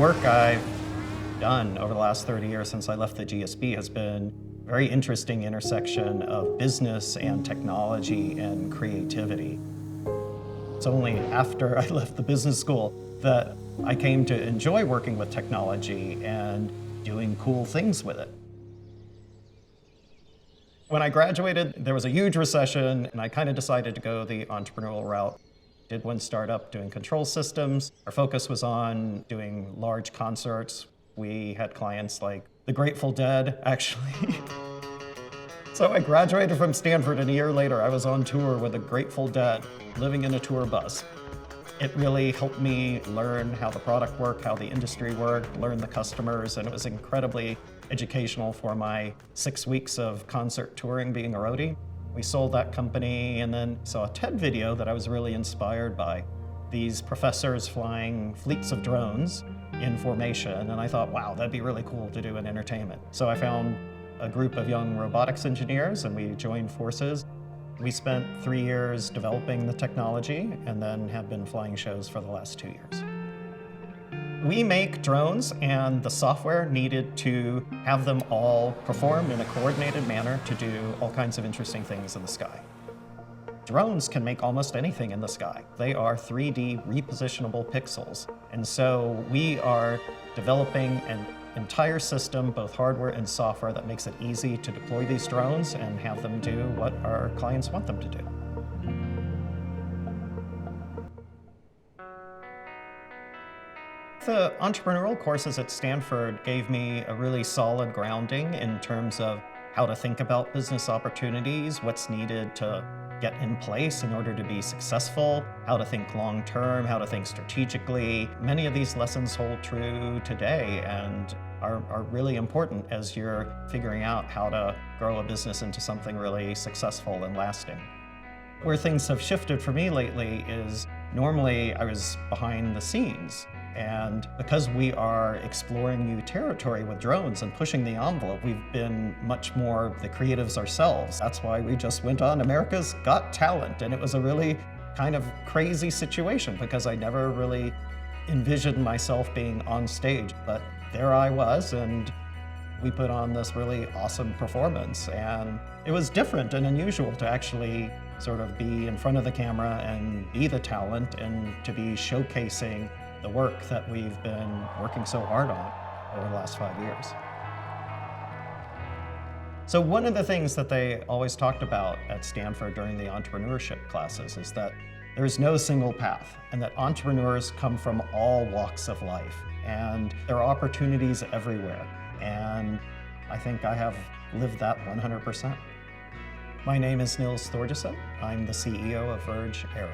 work I've done over the last 30 years since I left the GSB has been a very interesting intersection of business and technology and creativity. It's only after I left the business school that I came to enjoy working with technology and doing cool things with it. When I graduated, there was a huge recession, and I kind of decided to go the entrepreneurial route. Did one startup doing control systems. Our focus was on doing large concerts. We had clients like the Grateful Dead, actually. So I graduated from Stanford, and a year later, I was on tour with the Grateful Dead, living in a tour bus. It really helped me learn how the product worked, how the industry worked, learn the customers, and it was incredibly educational for my 6 weeks of concert touring being a roadie. We sold that company and then saw a TED video that I was really inspired by. These professors flying fleets of drones in formation, and I thought, wow, that'd be really cool to do in entertainment. So I found a group of young robotics engineers and we joined forces. We spent 3 years developing the technology and then have been flying shows for the last 2 years. We make drones, and the software needed to have them all perform in a coordinated manner to do all kinds of interesting things in the sky. Drones can make almost anything in the sky. They are 3D repositionable pixels. And so we are developing an entire system, both hardware and software, that makes it easy to deploy these drones and have them do what our clients want them to do. The entrepreneurial courses at Stanford gave me a really solid grounding in terms of how to think about business opportunities, what's needed to get in place in order to be successful, how to think long-term, how to think strategically. Many of these lessons hold true today and are really important as you're figuring out how to grow a business into something really successful and lasting. Where things have shifted for me lately is normally I was behind the scenes. And because we are exploring new territory with drones and pushing the envelope, we've been much more the creatives ourselves. That's why we just went on America's Got Talent. And it was a really kind of crazy situation because I never really envisioned myself being on stage. But there I was, and we put on this really awesome performance. And it was different and unusual to actually sort of be in front of the camera and be the talent and to be showcasing the work that we've been working so hard on over the last 5 years. So one of the things that they always talked about at Stanford during the entrepreneurship classes is that there's no single path and that entrepreneurs come from all walks of life and there are opportunities everywhere. And I think I have lived that 100%. My name is Nils Thorjussen. I'm the CEO of Verge Aero.